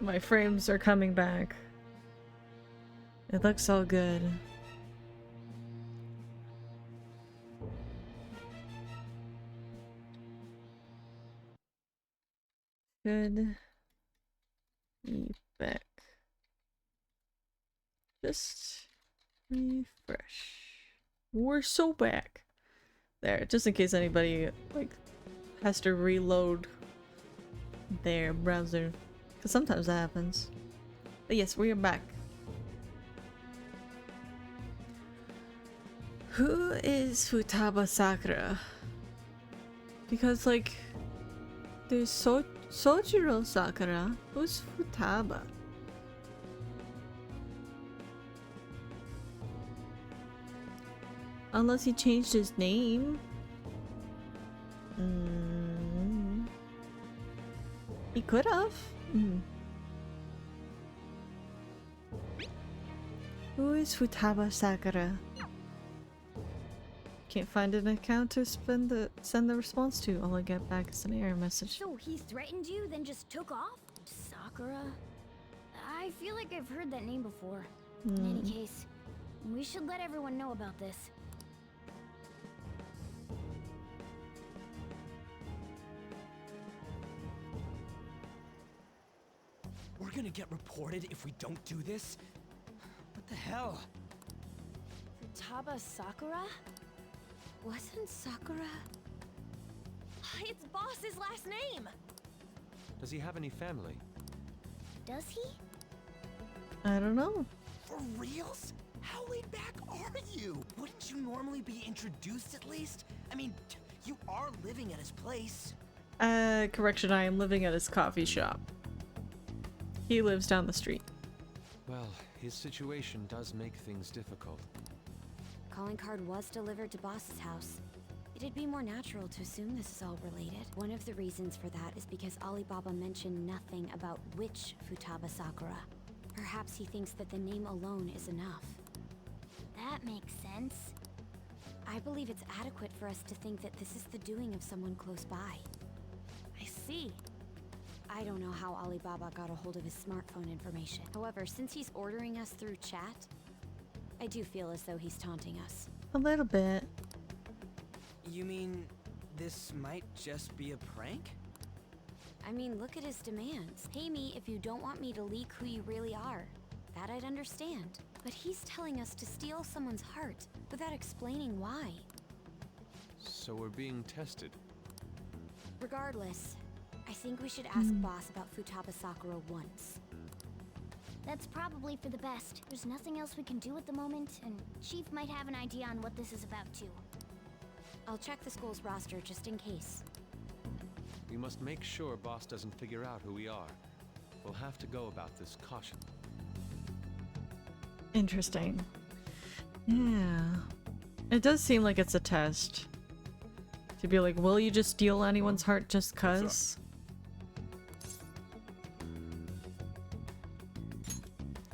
My frames are coming back. It looks all good. Good. Be back. Just refresh. We're so back. There, just in case anybody like has to reload their browser. Because sometimes that happens. But yes, we are back. Who is Futaba Sakura? Because like there's Sojiro Sakura. Who's Futaba? Unless he changed his name. He could have. Who is Futaba Sakura? Can't find an account to send the response to. All I get back is an error message. So he threatened you, then just took off? Sakura? I feel like I've heard that name before. In any case, we should let everyone know about this. We're gonna get reported if we don't do this? What the hell? Futaba Sakura? Wasn't Sakura? It's Boss's last name! Does he have any family? Does he? I don't know. For reals? How laid back are you? Wouldn't you normally be introduced at least? I mean, you are living at his place. Correction, I am living at his coffee shop. He lives down the street. Well, his situation does make things difficult. Calling card was delivered to Boss's house. It'd be more natural to assume this is all related. One of the reasons for that is because Alibaba mentioned nothing about which Futaba Sakura. Perhaps he thinks that the name alone is enough. That makes sense. I believe it's adequate for us to think that this is the doing of someone close by. I see. I don't know how Alibaba got a hold of his smartphone information. However, since he's ordering us through chat, I do feel as though he's taunting us. A little bit. You mean this might just be a prank? I mean, look at his demands. Pay me if you don't want me to leak who you really are. That I'd understand. But he's telling us to steal someone's heart without explaining why. So we're being tested. Regardless, I think we should ask Boss about Futaba Sakura once. That's probably for the best. There's nothing else we can do at the moment, and Chief might have an idea on what this is about too. I'll check the school's roster just in case. We must make sure Boss doesn't figure out who we are. We'll have to go about this caution. Interesting. Yeah. It does seem like it's a test. To be like, will you just steal anyone's heart just cuz?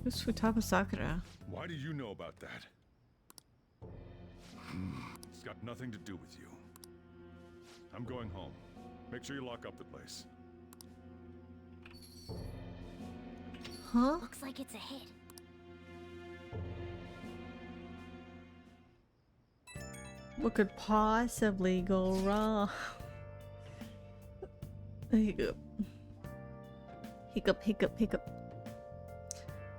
Who's Futaba Sakura? Why do you know about that? It's got nothing to do with you. I'm going home. Make sure you lock up the place. Huh? Looks like it's a hit. What could possibly go wrong? Hiccup. Hiccup, hiccup, hiccup.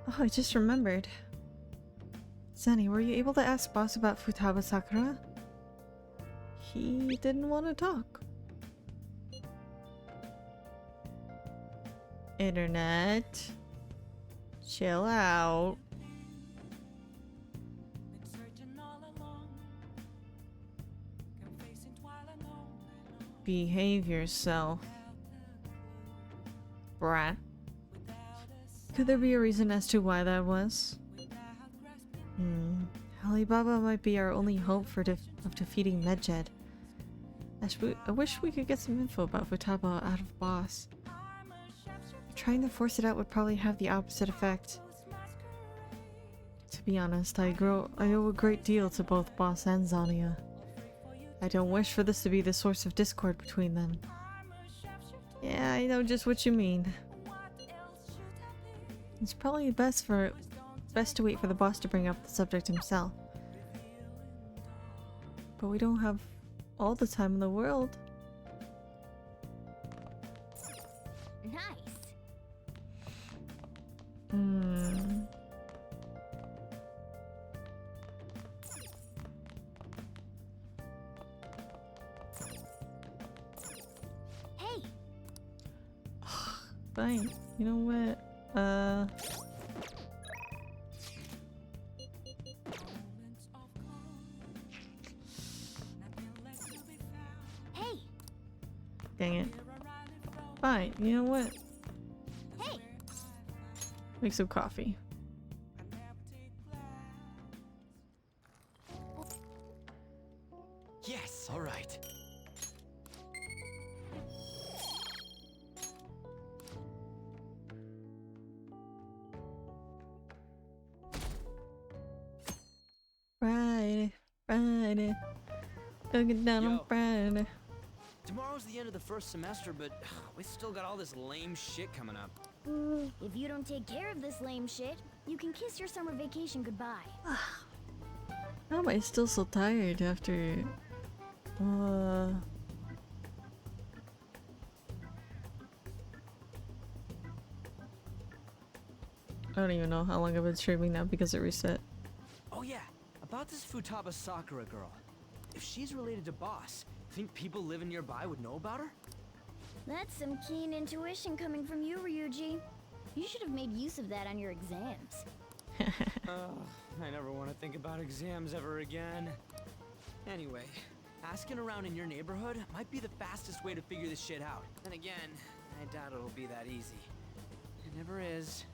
Oh, I just remembered. Zenny, were you able to ask Boss about Futaba Sakura? He didn't want to talk. Internet. Chill out. Behave yourself. Brat. Could there be a reason as to why that was? Alibaba might be our only hope for of defeating Medjed. I wish we could get some info about Futaba out of Boss. Trying to force it out would probably have the opposite effect. To be honest, I owe a great deal to both Boss and Zania. I don't wish for this to be the source of discord between them. Yeah, I know just what you mean. It's probably best to wait for the boss to bring up the subject himself. But we don't have all the time in the world. Nice. Hmm. Hey, Fine. You know what? hey, Dang it. Fine. You know what? hey. Make some coffee. Yes, all right. Friday. Friday. Go get down on Yo. Friday. Tomorrow's the end of the first semester, but we still got all this lame shit coming up. If you don't take care of this lame shit, you can kiss your summer vacation goodbye. How am I still so tired after... I don't even know how long I've been streaming now because it reset. Oh yeah, about this Futaba Sakura girl. If she's related to Boss, think people living nearby would know about her? That's some keen intuition coming from you, Ryuji. You should have made use of that on your exams. I never want to think about exams ever again. Anyway, asking around in your neighborhood might be the fastest way to figure this shit out. Then again, I doubt it'll be that easy. It never is.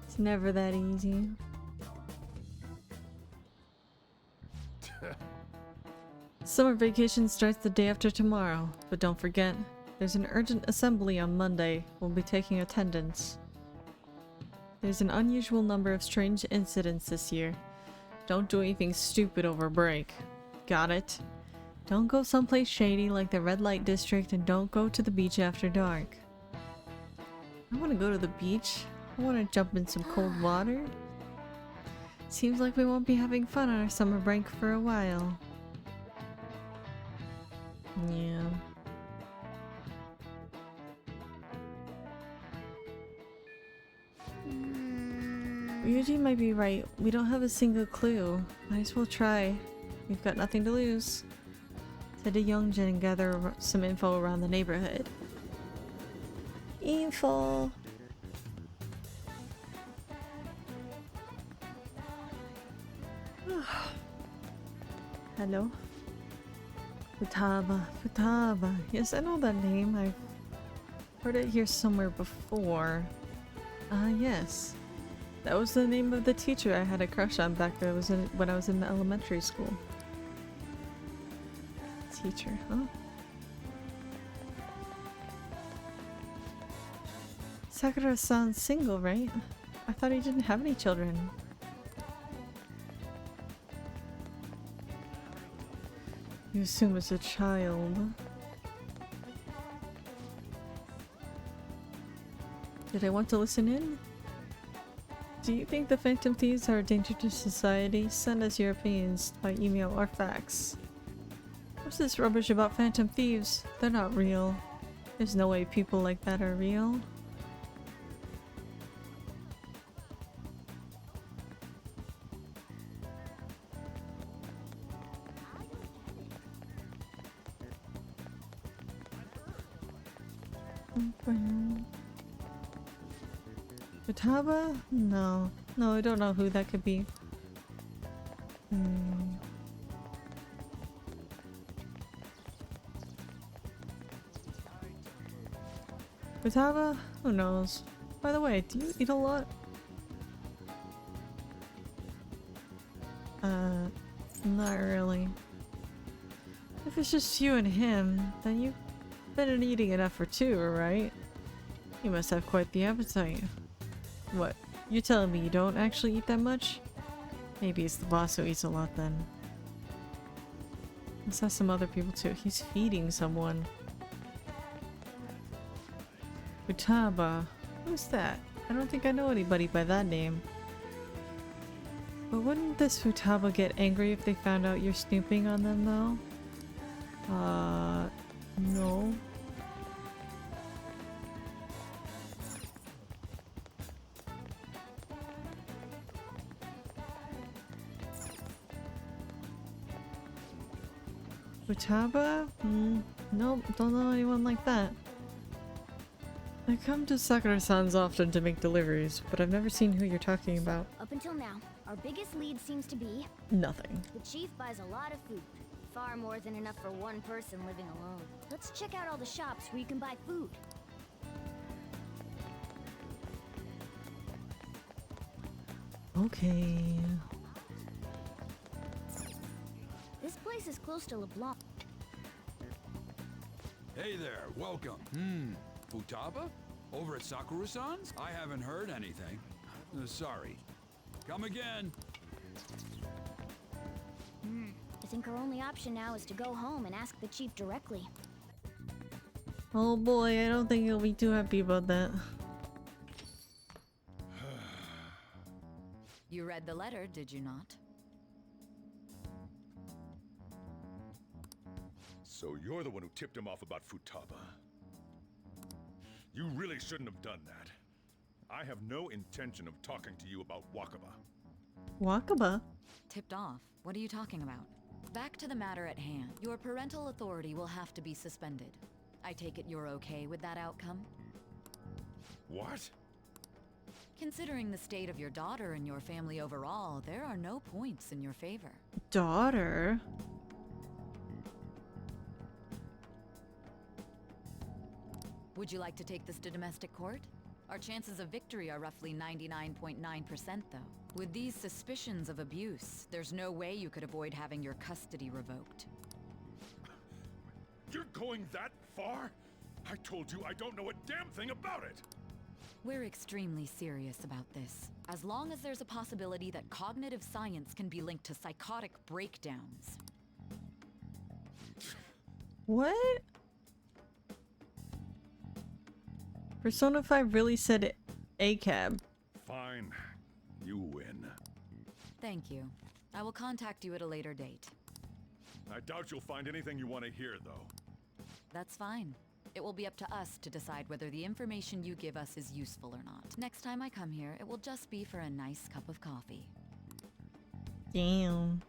It's never that easy. Summer vacation starts the day after tomorrow, but don't forget, there's an urgent assembly on Monday. We'll be taking attendance. There's an unusual number of strange incidents this year. Don't do anything stupid over break. Got it? Don't go someplace shady like the red light district, and don't go to the beach after dark. I want to go to the beach. I want to jump in some cold water. Seems like we won't be having fun on our summer break for a while. Yeah. Ryuji might be right. We don't have a single clue. Might as well try. We've got nothing to lose. Head to Yongjin and gather some info around the neighborhood. Info! Hello? Futaba. Futaba. Yes, I know that name. I've heard it here somewhere before. Yes. That was the name of the teacher I had a crush on back when I was in elementary school. Teacher, huh? Sakura-san's single, right? I thought he didn't have any children. You assume it's a child. Did I want to listen in? Do you think the Phantom Thieves are a danger to society? Send us your opinions by email or fax. What's this rubbish about Phantom Thieves? They're not real. There's no way people like that are real. Futaba? No. No, I don't know who that could be. Futaba? Who knows? By the way, do you eat a lot? Not really. If it's just you and him, then you've been eating enough for two, right? You must have quite the appetite. What? You're telling me you don't actually eat that much? Maybe it's the boss who eats a lot then. Let's have some other people too. He's feeding someone. Futaba. Who's that? I don't think I know anybody by that name. But wouldn't this Futaba get angry if they found out you're snooping on them, though? No. Futaba? Nope, don't know anyone like that. I come to Sakura-san's often to make deliveries, but I've never seen who you're talking about. Up until now, our biggest lead seems to be Nothing. the chief buys a lot of food. Far more than enough for one person living alone. Let's check out all the shops where you can buy food. Okay. This place is close to LeBlanc. Hey there, welcome. Futaba? Over at Sakura-san's? I haven't heard anything. Sorry. Come again. I think our only option now is to go home and ask the chief directly. Oh boy, I don't think he'll be too happy about that. You read the letter, did you not? So you're the one who tipped him off about Futaba. You really shouldn't have done that. I have no intention of talking to you about Wakaba. Wakaba? Tipped off? What are you talking about? Back to the matter at hand. Your parental authority will have to be suspended. I take it you're okay with that outcome? What? Considering the state of your daughter and your family overall, there are no points in your favor. Daughter? Would you like to take this to domestic court? Our chances of victory are roughly 99.9%, though. With these suspicions of abuse, there's no way you could avoid having your custody revoked. You're going that far? I told you I don't know a damn thing about it! We're extremely serious about this. As long as there's a possibility that cognitive science can be linked to psychotic breakdowns. What? Persona 5 really said ACAB. Fine. You win. Thank you. I will contact you at a later date. I doubt you'll find anything you want to hear, though. That's fine. It will be up to us to decide whether the information you give us is useful or not. Next time I come here, it will just be for a nice cup of coffee. Damn.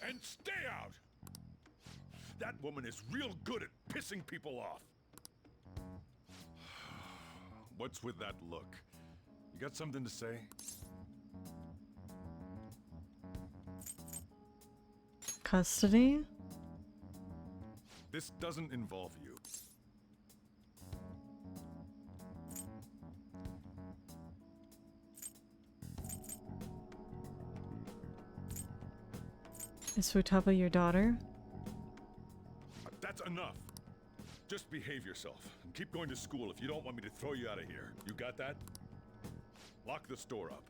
And stay out! That woman is real good at pissing people off. What's with that look? You got something to say? Custody? This doesn't involve you. Is Futaba your daughter? That's enough. Just behave yourself and keep going to school if you don't want me to throw you out of here. You got that? Lock the store up.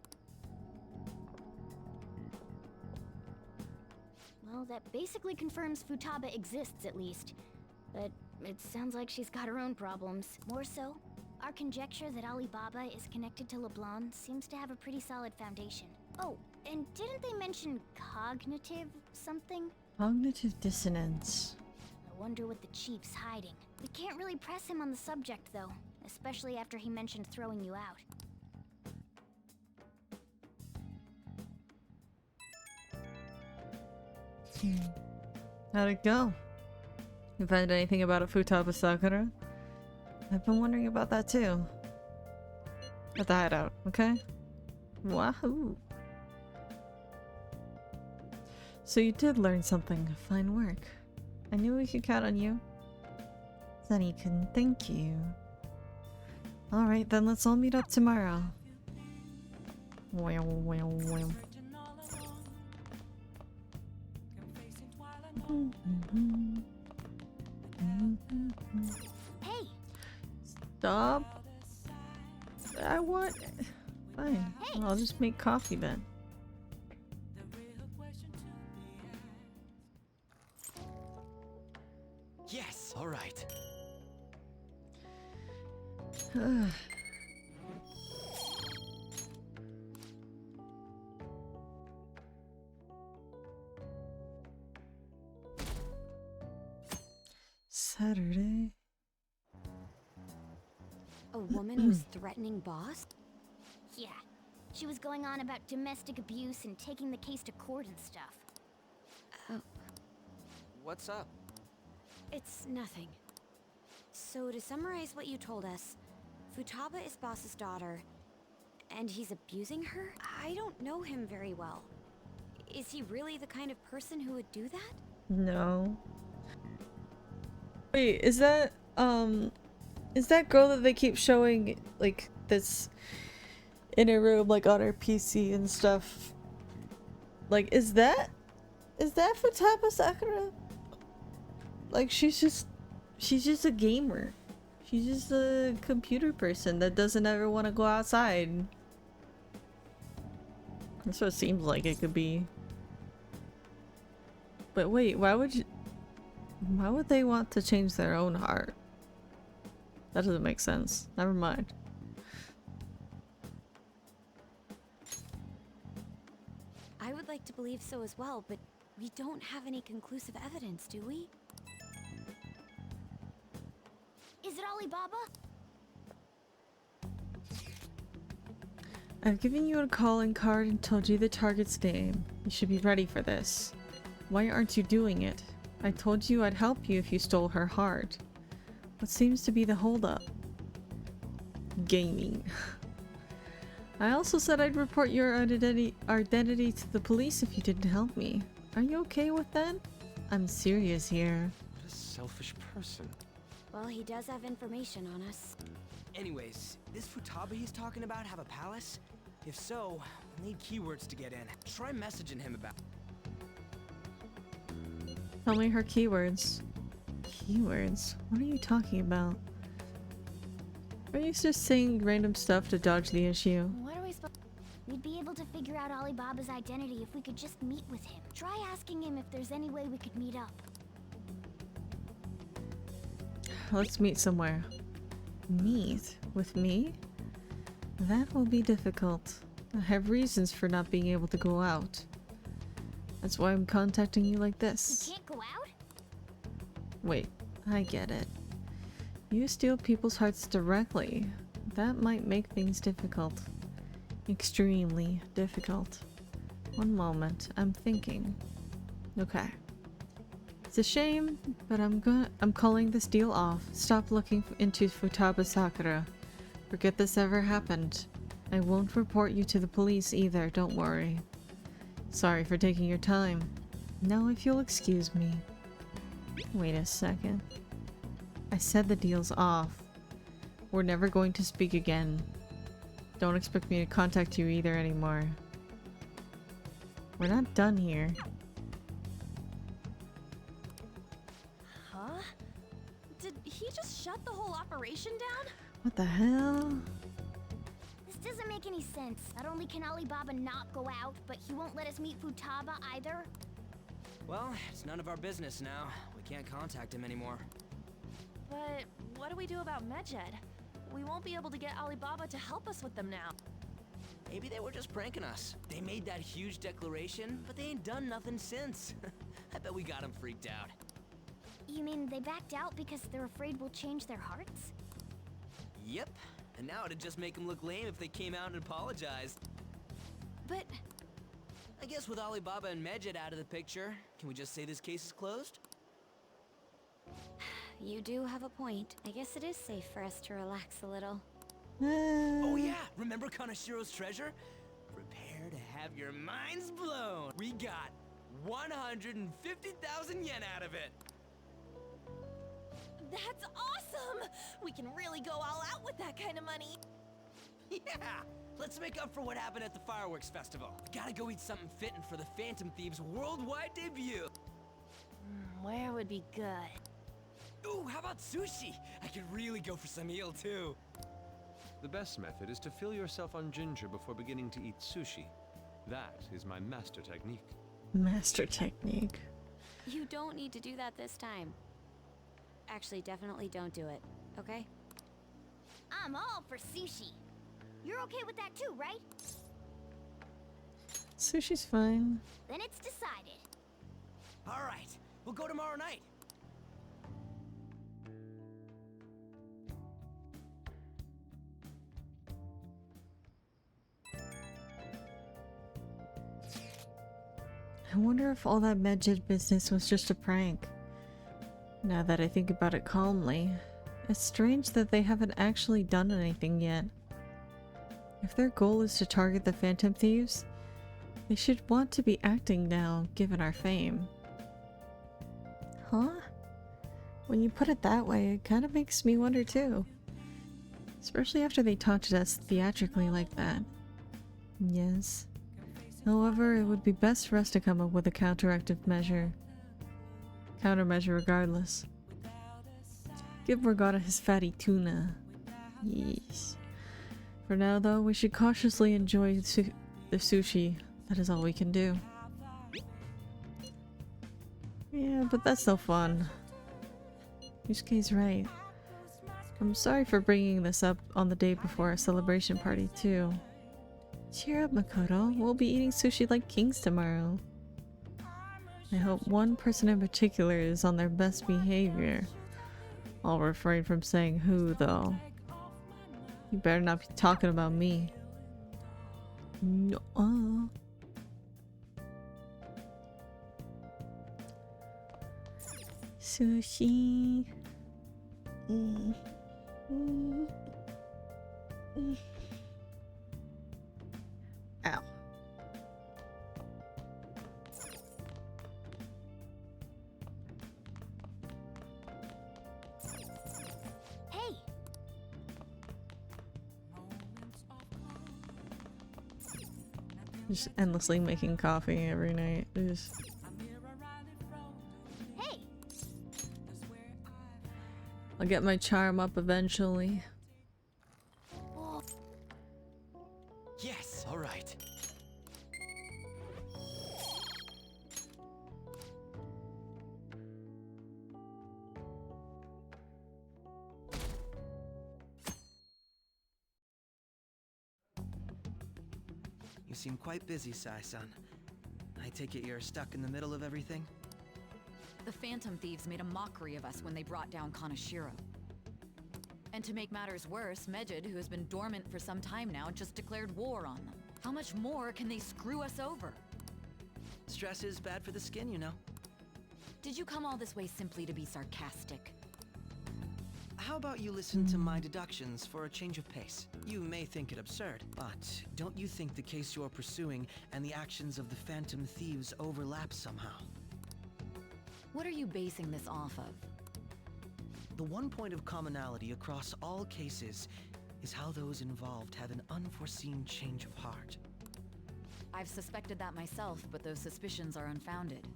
Well, that basically confirms Futaba exists, at least. But it sounds like she's got her own problems. More so, our conjecture that Alibaba is connected to LeBlanc seems to have a pretty solid foundation. Oh, and didn't they mention cognitive something? Cognitive dissonance. I wonder what the chief's hiding. We can't really press him on the subject, though, especially after he mentioned throwing you out. How'd it go? You find anything about a Futaba Sakura? I've been wondering about that too. At the hideout, okay? Wahoo! So you did learn something. Fine work. I knew we could count on you. Sunny-kun, thank you. Alright, then let's all meet up tomorrow. Wow, wow, wow. Hey! Stop. I want... Fine. Hey. I'll just make coffee then. Yes, all right. Saturday. A woman was threatening Boss? Yeah. She was going on about domestic abuse and taking the case to court and stuff. What's up? It's nothing. So to summarize what you told us, Futaba is Boss's daughter, and he's abusing her? I don't know him very well. Is he really the kind of person who would do that? No. Wait, is that girl that they keep showing like this in her room, like on her PC and stuff? Like, is that Futaba Sakura? Like, she's just a gamer. She's just a computer person that doesn't ever want to go outside. That's what it seems like it could be. But wait, why would they want to change their own heart? That doesn't make sense. Never mind. I would like to believe so as well, but we don't have any conclusive evidence, do we? Is it Alibaba? I've given you a calling card and told you the target's name. You should be ready for this. Why aren't you doing it? I told you I'd help you if you stole her heart. What seems to be the holdup? Gaming. I also said I'd report your identity to the police if you didn't help me. Are you okay with that? I'm serious here. What a selfish person. Well, he does have information on us. Anyways, this Futaba he's talking about have a palace? If so, we'll need keywords to get in. Try messaging him about. Tell me her keywords. Keywords? What are you talking about? Are you just saying random stuff to dodge the issue? What are we supposed? We'd be able to figure out Alibaba's identity if we could just meet with him. Try asking him if there's any way we could meet up. Let's meet somewhere. Meet? With me? That will be difficult. I have reasons for not being able to go out. That's why I'm contacting you like You this. can't go out? Wait, I get it. You steal people's hearts directly. That might make things difficult. Extremely difficult. One moment, I'm thinking. Okay. It's a shame, but I'm calling this deal off. Stop looking into Futaba Sakura. Forget this ever happened. I won't report you to the police either, don't worry. Sorry for taking your time. Now if you'll excuse me. Wait a second. I said the deal's off. We're never going to speak again. Don't expect me to contact you either anymore. We're not done here. Huh? Did he just shut the whole operation down? What the hell? This doesn't make any sense. Not only can Alibaba not go out, but he won't let us meet Futaba either. Well, it's none of our business now. We can't contact him anymore. But what do we do about Medjed? We won't be able to get Alibaba to help us with them now. Maybe they were just pranking us. They made that huge declaration, but they ain't done nothing since. I bet we got them freaked out. You mean they backed out because they're afraid we'll change their hearts? Yep. And now it'd just make them look lame if they came out and apologized. But I guess with Alibaba and Medjed out of the picture, can we just say this case is closed? You do have a point. I guess it is safe for us to relax a little. Oh yeah, remember Kanashiro's treasure? Prepare to have your minds blown. We got 150,000 yen out of it. that's awesome! We can really go all out with that kind of money. Yeah, let's make up for what happened at the fireworks festival. Gotta go eat something fitting for the Phantom Thieves' worldwide debut. Where would be good? Ooh, how about sushi? I could really go for some eel too. The best method is to fill yourself on ginger before beginning to eat sushi. That is my master technique. Master technique. You don't need to do that this time. Actually, definitely don't do it, okay? I'm all for sushi. You're okay with that too, right? Sushi's fine. Then it's decided. All right, we'll go tomorrow night. I wonder if all that Medjed business was just a prank. Now that I think about it calmly, it's strange that they haven't actually done anything yet. If their goal is to target the Phantom Thieves, they should want to be acting now, given our fame. Huh? When you put it that way, it kind of makes me wonder too. Especially after they taunted us theatrically like that. Yes. However, it would be best for us to come up with a countermeasure regardless. Give Morgana his fatty tuna. Yes. For now though, we should cautiously enjoy the sushi. That is all we can do. Yeah, but that's no fun. Yusuke's right. I'm sorry for bringing this up on the day before our celebration party too. Cheer up, Makoto. We'll be eating sushi like kings tomorrow. I hope one person in particular is on their best behavior. I'll refrain from saying who, though. You better not be talking about me. No. Sushi. Ow. Hey, Just endlessly making coffee every night. Just... hey, I'll get my charm up eventually. Yes, all right. You seem quite busy, Sai-san. I take it you're stuck in the middle of everything? The Phantom Thieves made a mockery of us when they brought down Kaneshiro. And to make matters worse, Medjed, who has been dormant for some time now, just declared war on them. How much more can they screw us over? Stress is bad for the skin, you know. Did you come all this way simply to be sarcastic? How about you listen to my deductions for a change of pace? You may think it absurd, but don't you think the case you're pursuing and the actions of the Phantom Thieves overlap somehow? What are you basing this off of? The one point of commonality across all cases is how those involved have an unforeseen change of heart. I've suspected that myself, but those suspicions are unfounded.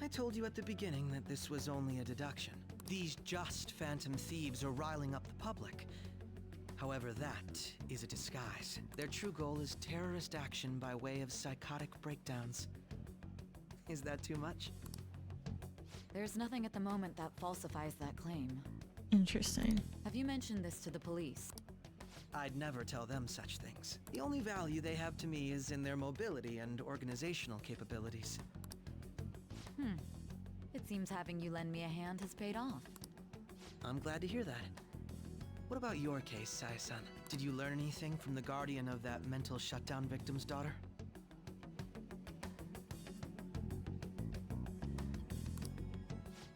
I told you at the beginning that this was only a deduction. These just Phantom Thieves are riling up the public. However, that is a disguise. Their true goal is terrorist action by way of psychotic breakdowns. Is that too much? There's nothing at the moment that falsifies that claim. Interesting. Have you mentioned this to the police? I'd never tell them such things. The only value they have to me is in their mobility and organizational capabilities. It seems having you lend me a hand has paid off. I'm glad to hear that. What about your case, Sai-san? Did you learn anything from the guardian of that mental shutdown victim's daughter?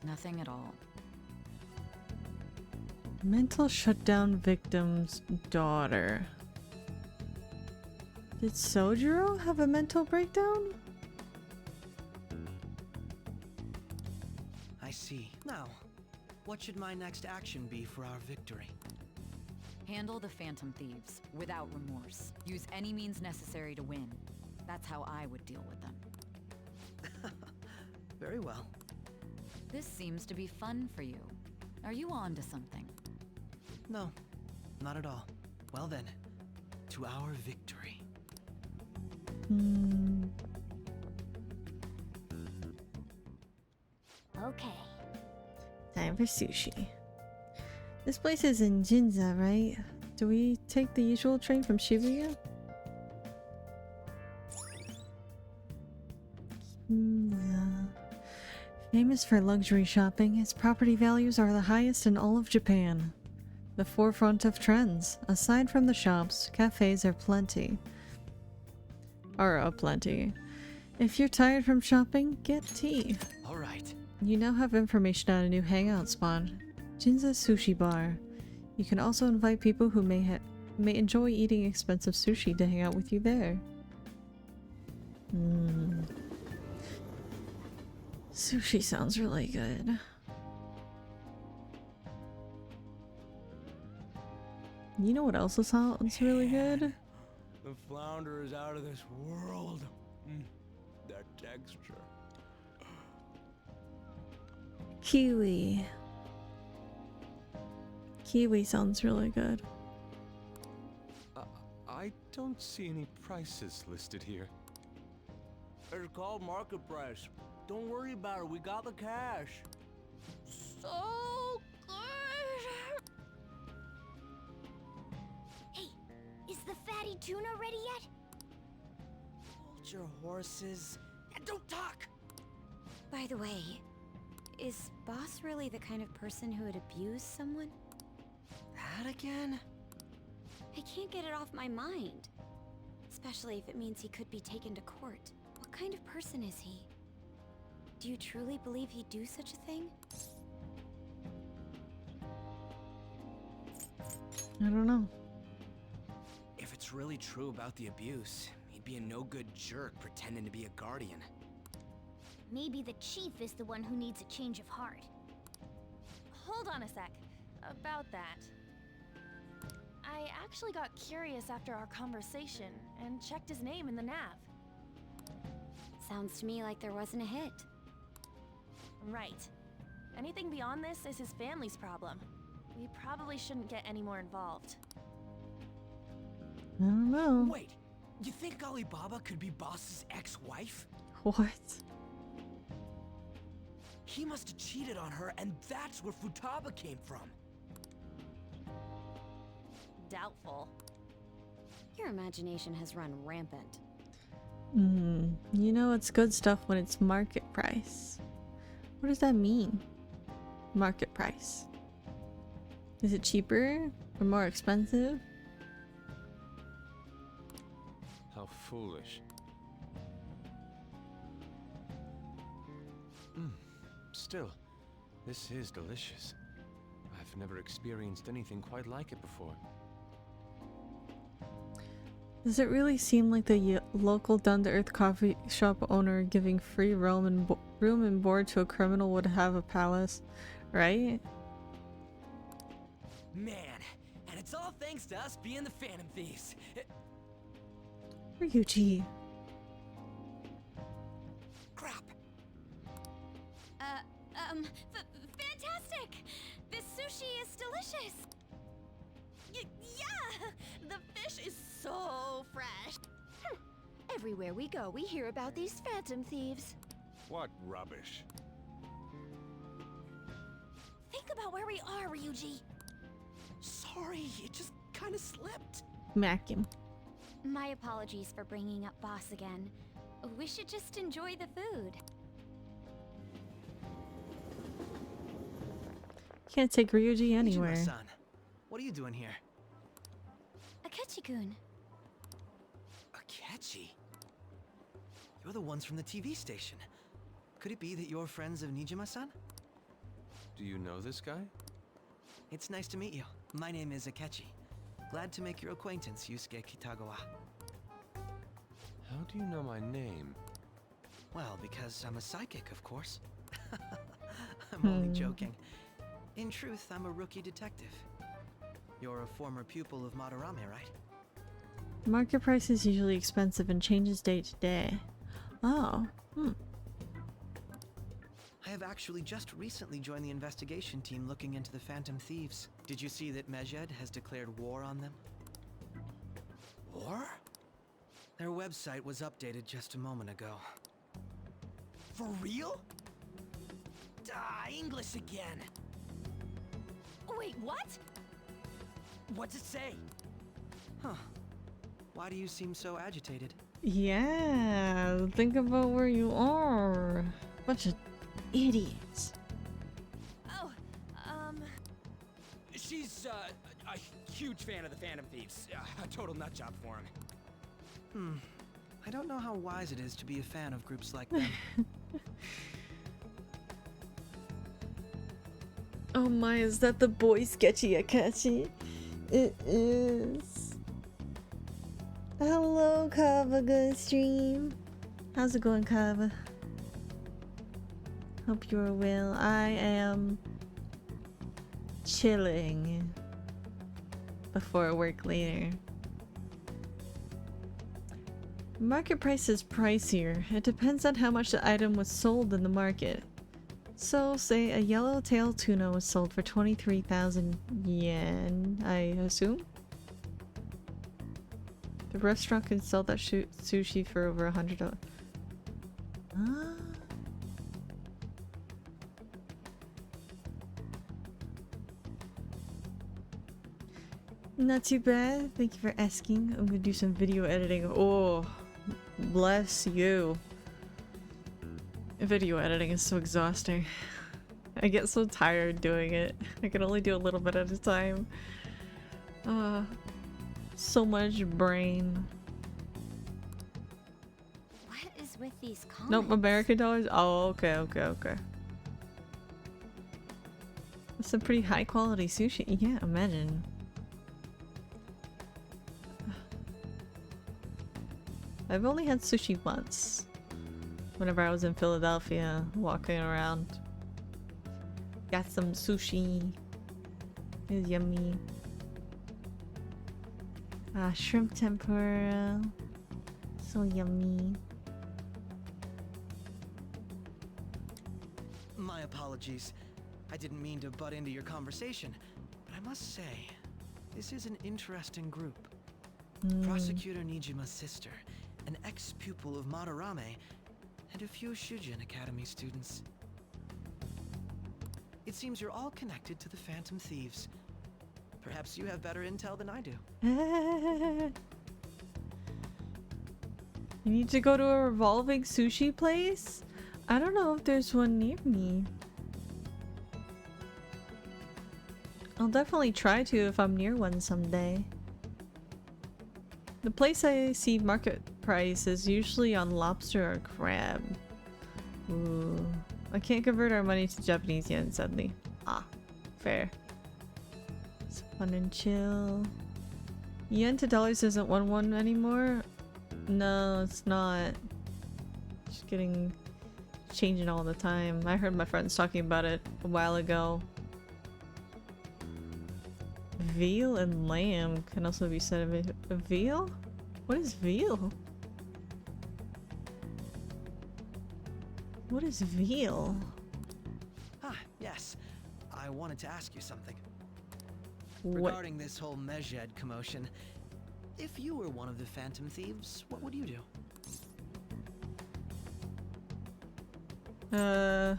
Nothing at all. Mental shutdown victim's daughter. Did Sojiro have a mental breakdown? I see. Now, what should my next action be for our victory? Handle the Phantom Thieves, without remorse. Use any means necessary to win. That's how I would deal with them. Very well. This seems to be fun for you. Are you on to something? No, not at all. Well then, to our victory. okay. Time for sushi. This place is in Ginza, right? Do we take the usual train from Shibuya? Ginza. Famous for luxury shopping, its property values are the highest in all of Japan. The forefront of trends. Aside from the shops, cafes are plenty. Aplenty. If you're tired from shopping, get tea. All right. You now have information on a new hangout spot, Ginza Sushi Bar. You can also invite people who may enjoy eating expensive sushi to hang out with you there. Sushi sounds really good. You know what else sounds really good? The flounder is out of this world. That texture. Kiwi. Kiwi sounds really good. I don't see any prices listed here. It's called market price. Don't worry about it. We got the cash. So good. Hey, is the fatty tuna ready yet? Hold your horses and don't talk. By the way, is Boss really the kind of person who would abuse someone? That again? I can't get it off my mind. Especially if it means he could be taken to court. What kind of person is he? Do you truly believe he'd do such a thing? I don't know. If it's really true about the abuse, he'd be a no-good jerk pretending to be a guardian. Maybe the chief is the one who needs a change of heart. Hold on a sec. About that. I actually got curious after our conversation and checked his name in the nav. Sounds to me like there wasn't a hit. Right. Anything beyond this is his family's problem. We probably shouldn't get any more involved. I don't know. Wait, you think Alibaba could be Boss's ex-wife? What? He must have cheated on her, and that's where Futaba came from. Doubtful. Your imagination has run rampant. You know it's good stuff when it's market price. What does that mean? Market price. Is it cheaper or more expensive? How foolish. Still, this is delicious. I've never experienced anything quite like it before. Does it really seem like the local down-to-earth coffee shop owner giving free room and board to a criminal would have a palace, right? Man, and it's all thanks to us being the Phantom Thieves. Ryuji. Crap. Fantastic! This sushi is delicious! Yeah! The fish is so fresh! Everywhere we go, we hear about these phantom thieves. What rubbish. Think about where we are, Ryuji! Sorry, it just kind of slipped. Smack him. My apologies for bringing up Boss again. We should just enjoy the food. Can't take Ryuji anywhere. Nijima-san, what are you doing here? Akechi-kun. Akechi? You're the ones from the TV station. Could it be that you're friends of Nijima-san? Do you know this guy? It's nice to meet you. My name is Akechi. Glad to make your acquaintance, Yusuke Kitagawa. How do you know my name? Well, because I'm a psychic, of course. I'm only joking. In truth, I'm a rookie detective. You're a former pupil of Madarame, right? Market price is usually expensive and changes day to day. Oh, I have actually just recently joined the investigation team looking into the Phantom Thieves. Did you see that Medjed has declared war on them? War? Their website was updated just a moment ago. For real? English again. Wait, what? What's it say? Huh. Why do you seem so agitated? Yeah, think about where you are. Bunch of idiots. Oh, She's a huge fan of the Phantom Thieves. A total nutjob for him. I don't know how wise it is to be a fan of groups like them. Oh my, is that the boy Sketchy Akachi? It is. Hello, Kava Good Stream. How's it going, Kava? Hope you're well. I am chilling before work later. Market price is pricier. It depends on how much the item was sold in the market. So, say a yellowtail tuna was sold for 23,000 yen, I assume? The restaurant can sell that sushi for over $100. Ah. Not too bad. Thank you for asking. I'm gonna do some video editing. Oh, bless you. Video editing is so exhausting. I get so tired doing it. I can only do a little bit at a time. So much brain. What is with these comments? Nope, American dollars? Oh, okay. It's some pretty high quality sushi. Yeah, imagine. I've only had sushi once. Whenever I was in Philadelphia, walking around. Got some sushi. It was yummy. Shrimp tempura. So yummy. My apologies. I didn't mean to butt into your conversation, but I must say, this is an interesting group. Prosecutor Nijima's sister, an ex-pupil of Madarame, and a few Shujin Academy students. It seems you're all connected to the Phantom Thieves. Perhaps you have better intel than I do. You need to go to a revolving sushi place? I don't know if there's one near me. I'll definitely try to if I'm near one someday. The place I see market price is usually on lobster or crab. Ooh. I can't convert our money to Japanese yen, sadly. Ah, fair. It's fun and chill. Yen to dollars isn't 1-1 anymore? No, it's not. Just getting... changing all the time. I heard my friends talking about it a while ago. Veal and lamb can also be said of it. Veal? What is veal? What is veal? Ah, yes. I wanted to ask you something. What? Regarding this whole Mejed commotion, if you were one of the Phantom Thieves, what would you do? I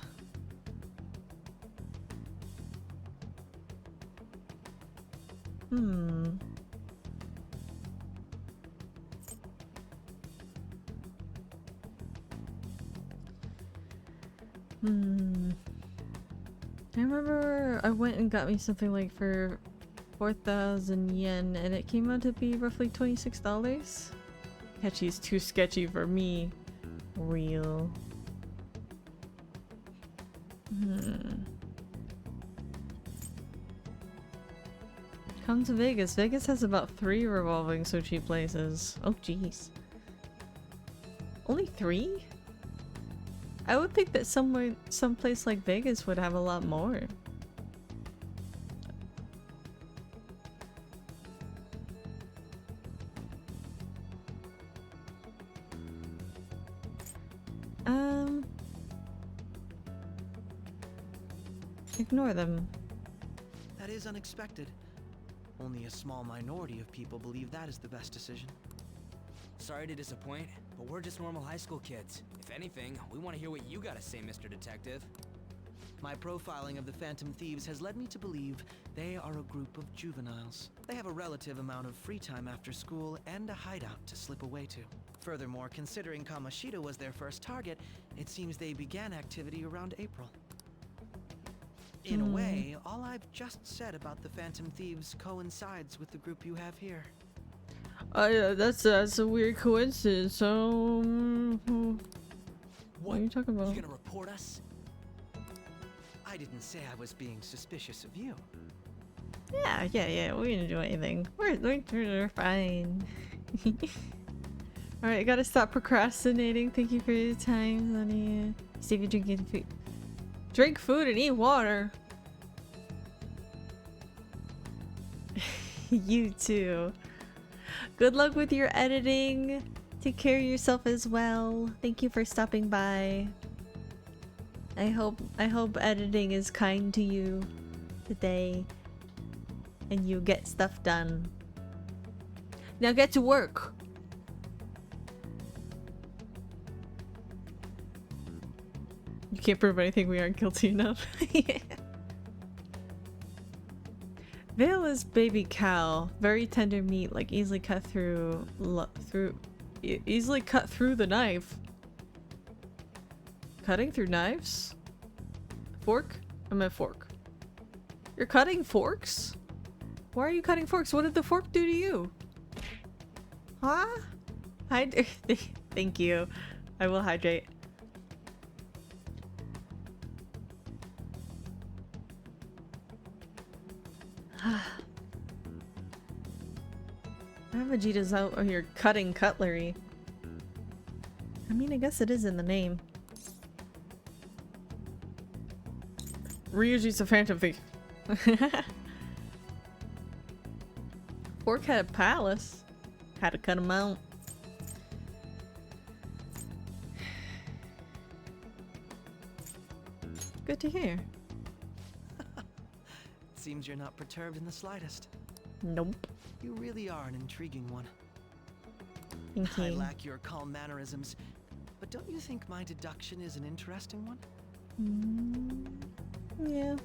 remember I went and got me something like for 4,000 yen and it came out to be roughly $26. Catchy's too sketchy for me. Real. Come to Vegas. Vegas has about 3 revolving sushi places. Oh jeez. Only 3? I would think that someplace like Vegas would have a lot more. Ignore them. That is unexpected. Only a small minority of people believe that is the best decision. Sorry to disappoint, but we're just normal high school kids. If anything, we want to hear what you gotta say, Mr. Detective. My profiling of the Phantom Thieves has led me to believe they are a group of juveniles. They have a relative amount of free time after school and a hideout to slip away to. Furthermore, considering Kamoshida was their first target, it seems they began activity around April. In a way, all I've just said about the Phantom Thieves coincides with the group you have here. Yeah, that's a weird coincidence. So, what are you talking about? You gonna report us? I didn't say I was being suspicious of you. Yeah. We didn't do anything. We're fine. All right, I gotta stop procrastinating. Thank you for your time, Lenny. Save you drinking food. Drink food and eat water. You too. Good luck with your editing. Take care of yourself as well. Thank you for stopping by. I hope editing is kind to you today and you get stuff done. Now get to work. You can't prove anything, we aren't guilty enough. Yeah. Vale is baby cow. Very tender meat, like easily cut through easily cut through the knife. Cutting through knives? Fork? I meant fork. You're cutting forks? Why are you cutting forks? What did the fork do to you? Huh? Thank you. I will hydrate. Vegeta's out here cutting cutlery. I mean, I guess it is in the name. Ryuji's a Phantom Thief. Fork had a palace. Had to cut him out. Good to hear. Seems you're not perturbed in the slightest. Nope. You really are an intriguing one. Thank I you. lack your calm mannerisms, but don't you think my deduction is an interesting one? Yeah.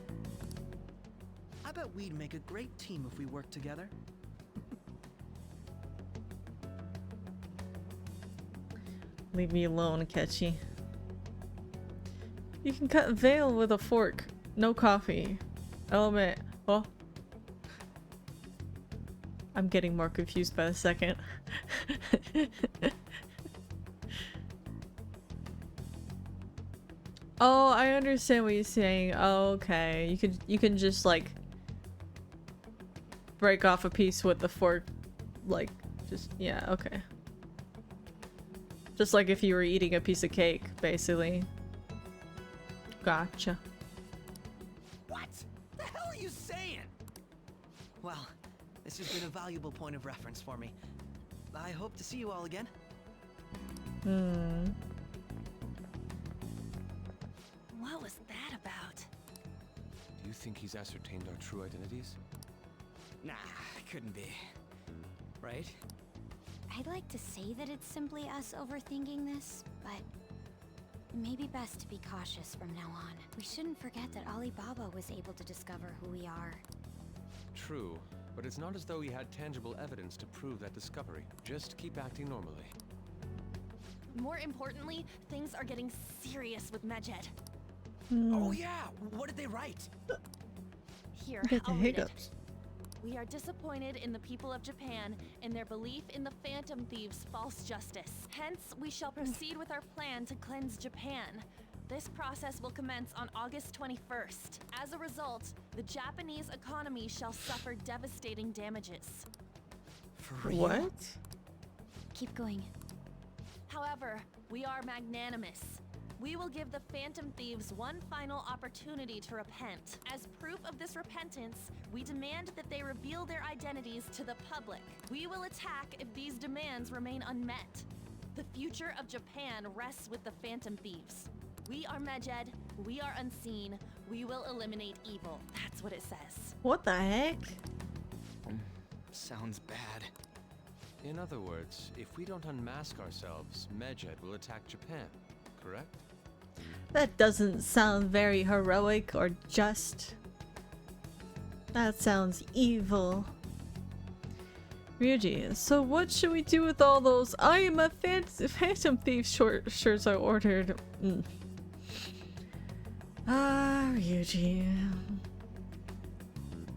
I bet we'd make a great team if we worked together. Leave me alone, Akechi. You can cut Vale with a fork. No coffee. Element. Oh. I'm getting more confused by the second. Oh, I understand what you're saying. Oh, okay. You can just like break off a piece with the fork, like just yeah, okay. Just like if you were eating a piece of cake, basically. Gotcha. What the hell are you saying? Well, this has been a valuable point of reference for me. I hope to see you all again. What was that about? Do you think he's ascertained our true identities? Nah, couldn't be. Right? I'd like to say that it's simply us overthinking this, but maybe best to be cautious from now on. We shouldn't forget that Alibaba was able to discover who we are. True, but it's not as though he had tangible evidence to prove that discovery. Just keep acting normally. More importantly, things are getting serious with Medjed. Oh yeah, what did they write? Here, Get the I'll read it. hiccups. We are disappointed in the people of Japan in their belief in the Phantom Thieves' false justice. Hence, we shall proceed with our plan to cleanse Japan. This process will commence on August 21st. As a result, the Japanese economy shall suffer devastating damages. For real? What? Keep going. However, we are magnanimous. We will give the Phantom Thieves one final opportunity to repent. As proof of this repentance, we demand that they reveal their identities to the public. We will attack if these demands remain unmet. The future of Japan rests with the Phantom Thieves. We are Medjed, we are unseen, we will eliminate evil. That's what it says. What the heck? Sounds bad. In other words, if we don't unmask ourselves, Medjed will attack Japan, correct? That doesn't sound very heroic or just. That sounds evil. Ryuji, so what should we do with all those I am a Phantom Thief shirts I ordered? Ryuji.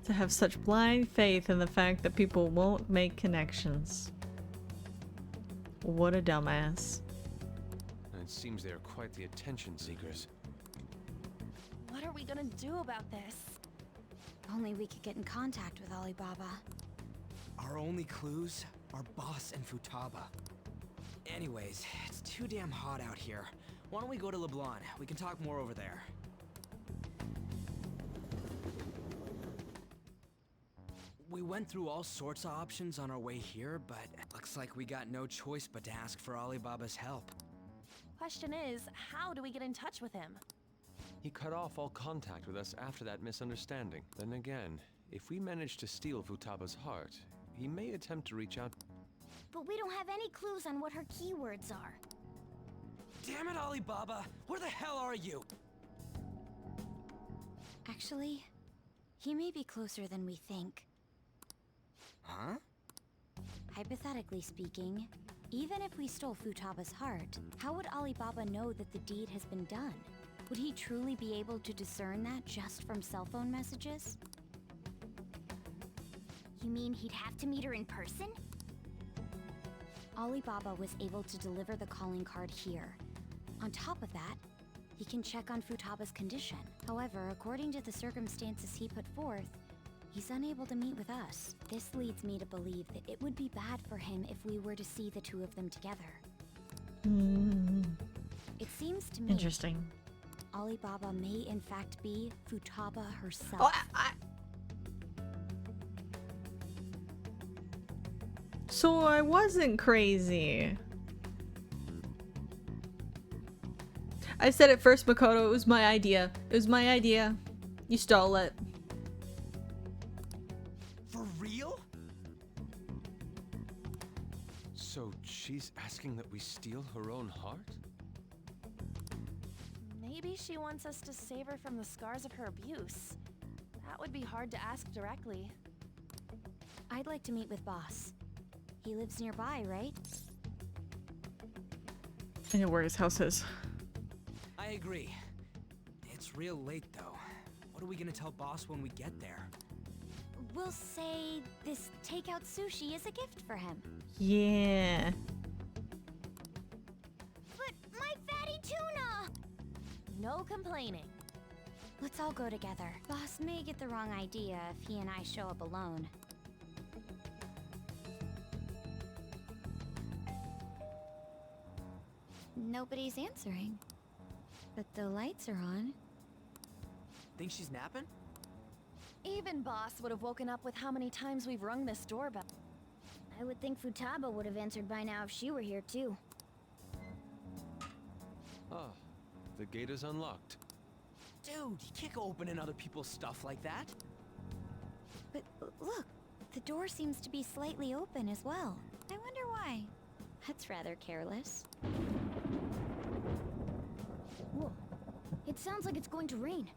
To have such blind faith in the fact that people won't make connections. What a dumbass. It seems they are quite the attention seekers. What are we gonna do about this? Only we could get in contact with Alibaba. Our only clues are Boss and Futaba. Anyways, it's too damn hot out here. Why don't we go to Leblanc? We can talk more over there. We went through all sorts of options on our way here, but looks like we got no choice but to ask for Alibaba's help. Question is, how do we get in touch with him? He cut off all contact with us after that misunderstanding. Then again, if we manage to steal Futaba's heart, he may attempt to reach out. But we don't have any clues on what her keywords are. Damn it, Alibaba! Where the hell are you? Actually, he may be closer than we think. Huh? Hypothetically speaking, even if we stole Futaba's heart, how would Alibaba know that the deed has been done? Would he truly be able to discern that just from cell phone messages? You mean he'd have to meet her in person? Alibaba was able to deliver the calling card here. On top of that, he can check on Futaba's condition. However, according to the circumstances he put forth, he's unable to meet with us. This leads me to believe that it would be bad for him if we were to see the two of them together. It seems to me Interesting. Alibaba may in fact be Futaba herself. Oh, So I wasn't crazy. I said it first, Makoto. It was my idea. It was my idea. You stole it. For real? So she's asking that we steal her own heart? Maybe she wants us to save her from the scars of her abuse. That would be hard to ask directly. I'd like to meet with Boss. He lives nearby, right? I know where his house is. I agree. It's real late, though. What are we gonna tell Boss when we get there? We'll say this takeout sushi is a gift for him. Yeah. But my fatty tuna! No complaining. Let's all go together. Boss may get the wrong idea if he and I show up alone. Nobody's answering. But the lights are on. Think she's napping? Even Boss would have woken up with how many times we've rung this doorbell. I would think Futaba would have answered by now if she were here too. Ah, the gate is unlocked. Dude, you can't go opening other people's stuff like that. But look, the door seems to be slightly open as well. I wonder why. That's rather careless. Whoa. It sounds like it's going to rain.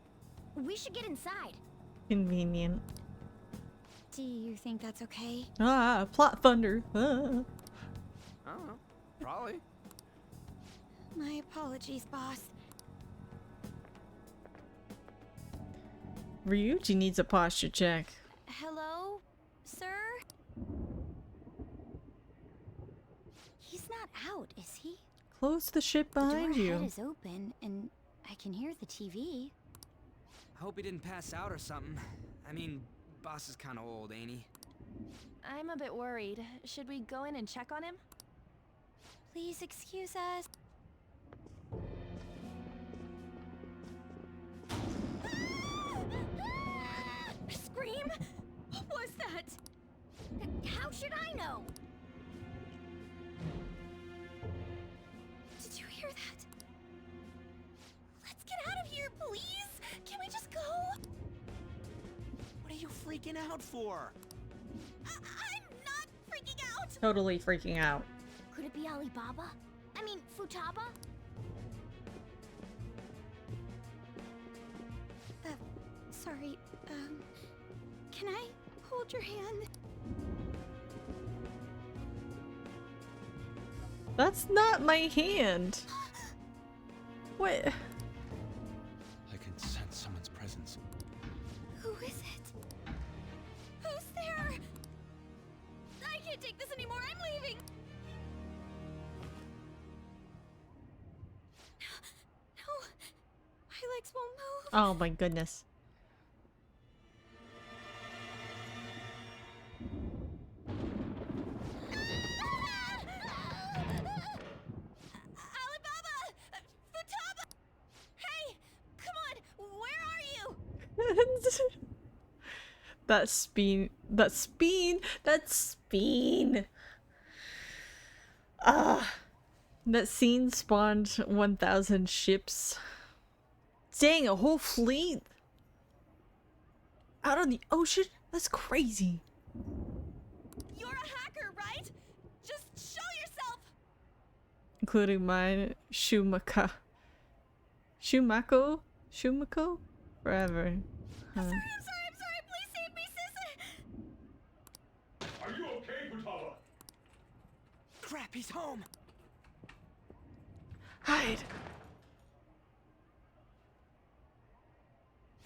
We should get inside. Convenient. Do you think that's okay? Ah, plot thunder. Ah. I don't know. Probably. My apologies, boss. Ryuji needs a posture check. Hello, sir? He's not out, is he? Close the ship behind the door you. head is open, and I can hear the TV. I hope he didn't pass out or something. I mean, Boss is kind of old, ain't he? I'm a bit worried. Should we go in and check on him? Please excuse us. Scream? What was that? How should I know? Did you hear that? Let's get out of here, please! Can we just go? What are you freaking out for? I'm not freaking out! Totally freaking out. Could it be Alibaba? I mean, Futaba? sorry. Can I hold your hand? That's not my hand. What? I can sense someone's presence. Who is it? Who's there? I can't take this anymore. I'm leaving. No. My legs won't move. Oh my goodness. Alibaba! Futaba! Hey! Come on! Where are you? That speen. Ah, that scene spawned 1,000 ships. Dang, a whole fleet out on the ocean? That's crazy. You're a hacker, right? Just show yourself! Including mine, Shumako? Forever. I'm sorry, please save me, sis! Are you okay, Futaba? Crap, he's home. Hide.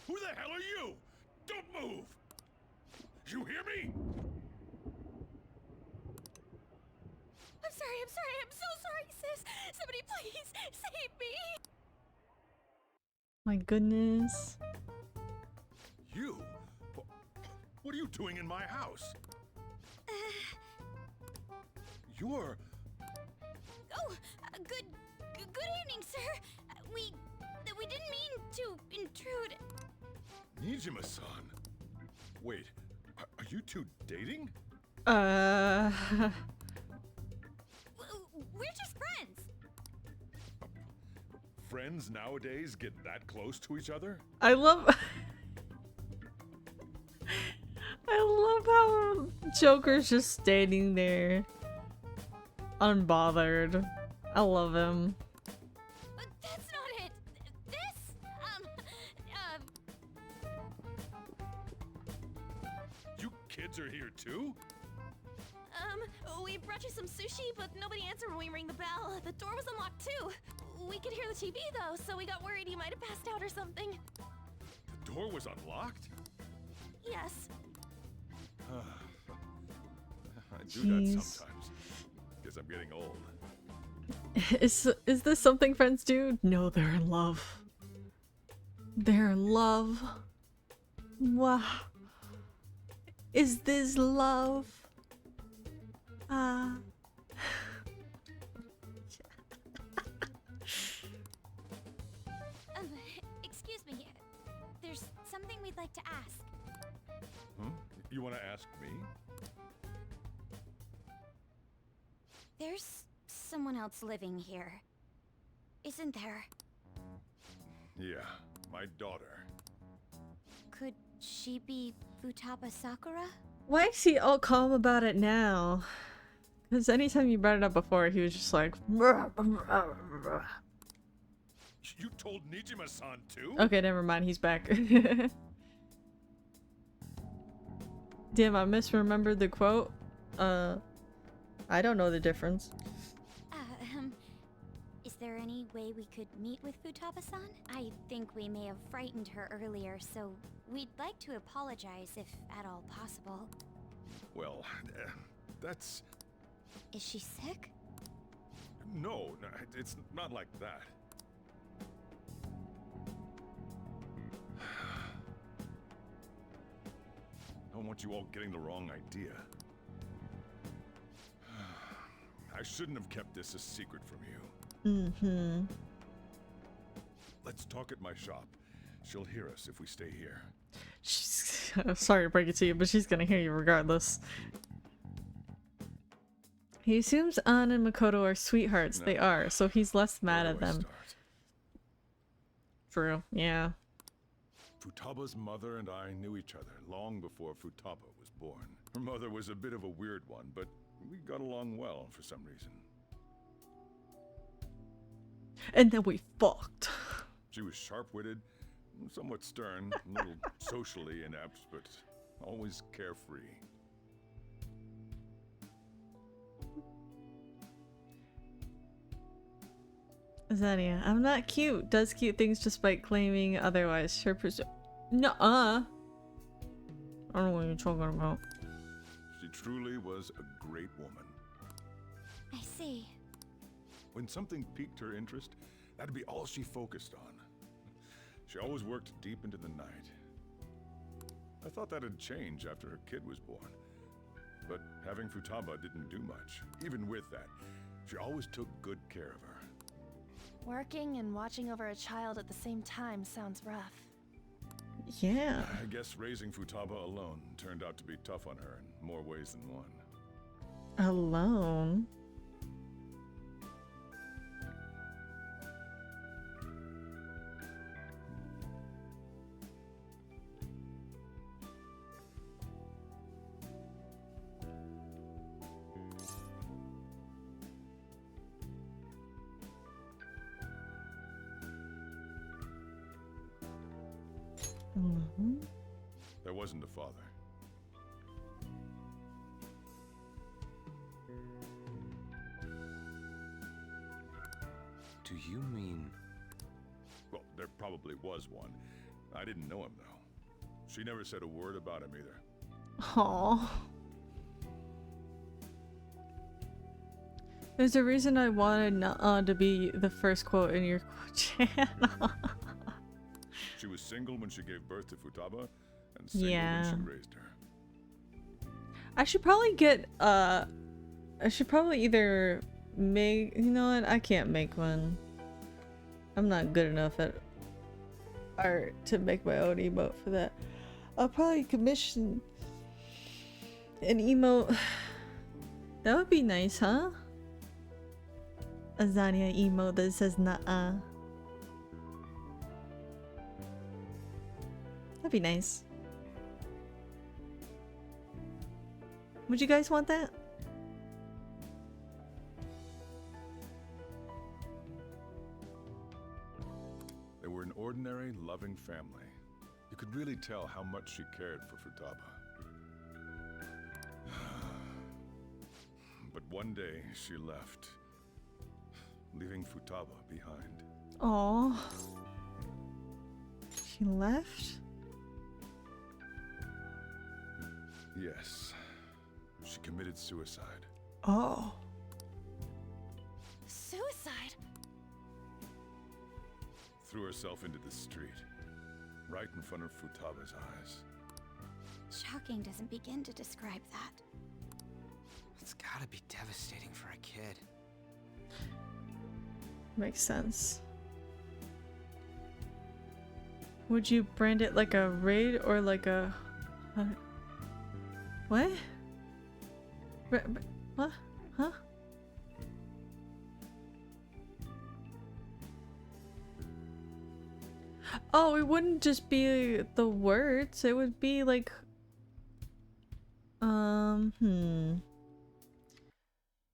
Who the hell are you? Don't move! You hear me? I'm so sorry, sis! Somebody please save me! My goodness. You? What are you doing in my house? You're... Good evening, sir. We didn't mean to intrude. Nijima-san. Wait, are you two dating? We're just friends. Friends nowadays get that close to each other? I love how Joker's just standing there unbothered. I love him. But that's not it. This, You kids are here too? We brought you some sushi, but nobody answered when we rang the bell. The door was unlocked too. We could hear the TV though, so we got worried you might have passed out or something. The door was unlocked? Yes. I do Jeez. that sometimes. Guess I'm getting old. Is this something friends do? No, they're in love. They're in love. Wow. Is this love? Excuse me. There's something we'd like to ask. Hmm? You want to ask me? There's someone else living here, isn't there? Yeah, my daughter. Could she be Futaba Sakura? Why is he all calm about it now? Because anytime you brought it up before, he was just like... You told Nijima-san too? Okay, never mind. He's back. Damn, I misremembered the quote. I don't know the difference. Is there any way we could meet with Futaba-san? I think we may have frightened her earlier, so we'd like to apologize if at all possible. Well, that's... Is she sick? No, it's not like that. I don't want you all getting the wrong idea. I shouldn't have kept this a secret from you. Mm-hmm. Let's talk at my shop. She'll hear us if we stay here. She's sorry to break it to you, but she's gonna hear you regardless. He assumes An and Makoto are sweethearts. They are, so he's less mad at them. True, yeah. Futaba's mother and I knew each other long before Futaba was born. Her mother was a bit of a weird one, but we got along well for some reason. And then we fucked. She was sharp-witted, Somewhat stern, a little socially inept, but always carefree. Zania, I'm not cute. Does cute things despite claiming otherwise. Her Nuh-uh. I don't know what you're talking about. She truly was a great woman. I see. When something piqued her interest, that'd be all she focused on. She always worked deep into the night. I thought that'd change after her kid was born. But having Futaba didn't do much. Even with that, she always took good care of her. Working and watching over a child at the same time sounds rough. Yeah. I guess raising Futaba alone turned out to be tough on her in more ways than one. Alone? There wasn't a father. Do you mean... Well, there probably was one. I didn't know him, though. She never said a word about him either. Aww. There's a reason I wanted Nuh-uh to be the first quote in your channel. She was single when she gave birth to Futaba, and single when she raised her. I should probably get, I should probably either make, you know what, I can't make one. I'm not good enough at art to make my own emote for that. I'll probably commission an emote. That would be nice, huh? A Zania emote that says Nuh-uh. That'd be nice. Would you guys want that? They were an ordinary, loving family. You could really tell how much she cared for Futaba. But one day, she left, leaving Futaba behind. Aww. She left? Yes. She committed suicide. Oh. Suicide? Threw herself into the street, right in front of Futaba's eyes. Shocking doesn't begin to describe that. It's gotta be devastating for a kid. Makes sense. Would you brand it like a raid or like a... What? What? Huh? Oh, it wouldn't just be the words. It would be like...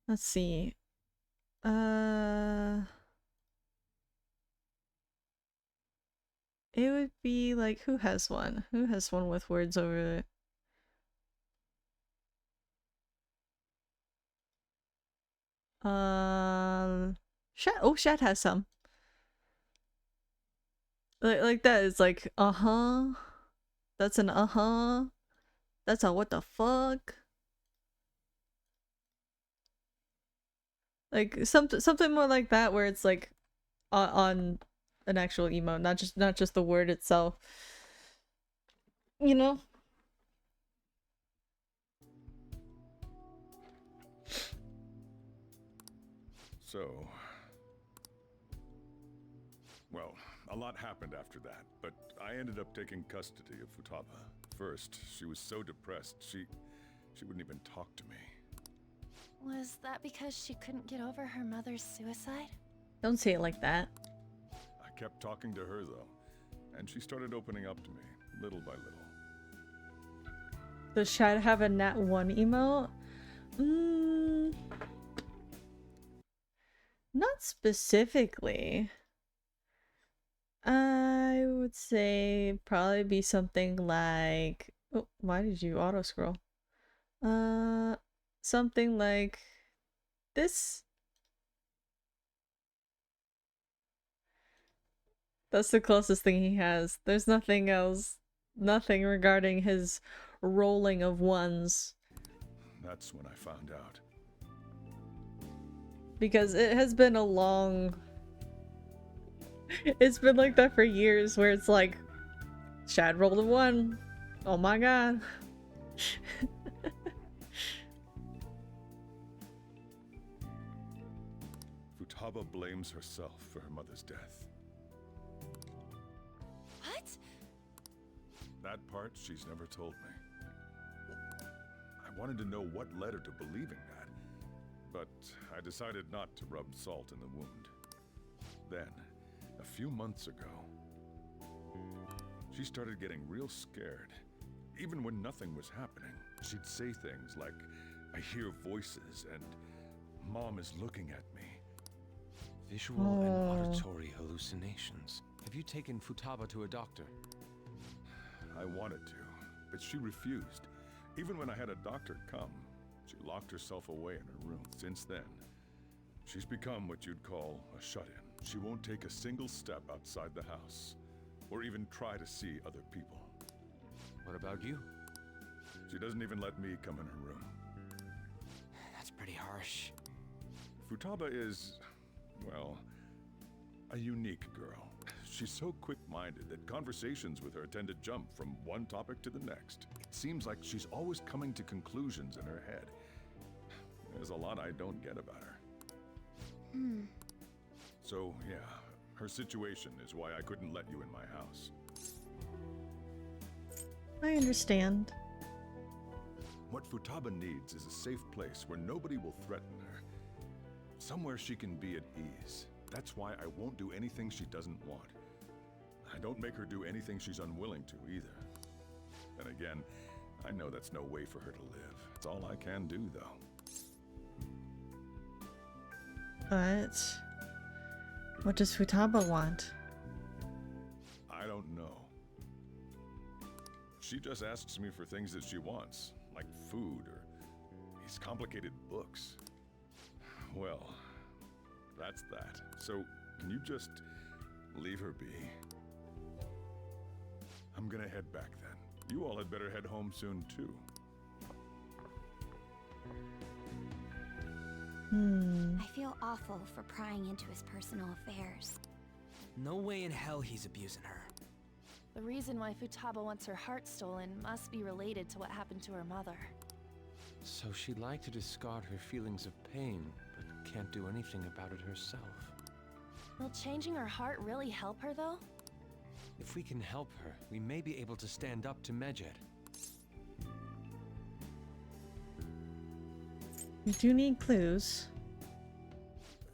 Let's see. It would be like, who has one? Who has one with words over it? Shat. Oh, Shat has some. Like that is like, uh-huh. That's an uh-huh. That's a what the fuck. Like something more like that, where it's like on an actual emote, not just the word itself. You know? So... Well, a lot happened after that, but I ended up taking custody of Futaba. First, she was so depressed, she wouldn't even talk to me. Was that because she couldn't get over her mother's suicide? Don't say it like that. I kept talking to her, though, and she started opening up to me, little by little. Does Shad have a Nat 1 emote? Not specifically. I would would say probably be something like, oh, why did you auto scroll? Something like this. That's the closest thing he has. There's nothing else, nothing regarding his rolling of ones. That's when I found out. Because it has been a long... It's been like that for years, where it's like, Shad rolled a 1. Oh my god. Futaba blames herself for her mother's death. What? That part she's never told me. I wanted to know what led her to believing that, but I decided not to rub salt in the wound. Then, a few months ago, she started getting real scared. Even when nothing was happening, she'd say things like, "I hear voices," and "Mom is looking at me." Visual and auditory hallucinations. Have you taken Futaba to a doctor? I wanted to, but she refused. Even when I had a doctor come, she locked herself away in her room. Since then, she's become what you'd call a shut-in. She won't take a single step outside the house, or even try to see other people. What about you? She doesn't even let me come in her room. That's pretty harsh. Futaba is, well, a unique girl. She's so quick-minded that conversations with her tend to jump from one topic to the next. It seems like she's always coming to conclusions in her head. There's a lot I don't get about her. So, yeah, her situation is why I couldn't let you in my house. I understand. What Futaba needs is a safe place where nobody will threaten her. Somewhere she can be at ease. That's why I won't do anything she doesn't want. I don't make her do anything she's unwilling to either. Then again, I know that's no way for her to live. It's all I can do, though. But what does Futaba want? I don't know. She just asks me for things that she wants, like food or these complicated books. Well, that's that. So, can you just leave her be? I'm gonna head back then. You all had better head home soon, too. I feel awful for prying into his personal affairs. No way in hell he's abusing her. The reason why Futaba wants her heart stolen must be related to what happened to her mother. So she'd like to discard her feelings of pain, but can't do anything about it herself. Will changing her heart really help her, though? If we can help her, we may be able to stand up to Medjed. We do need clues.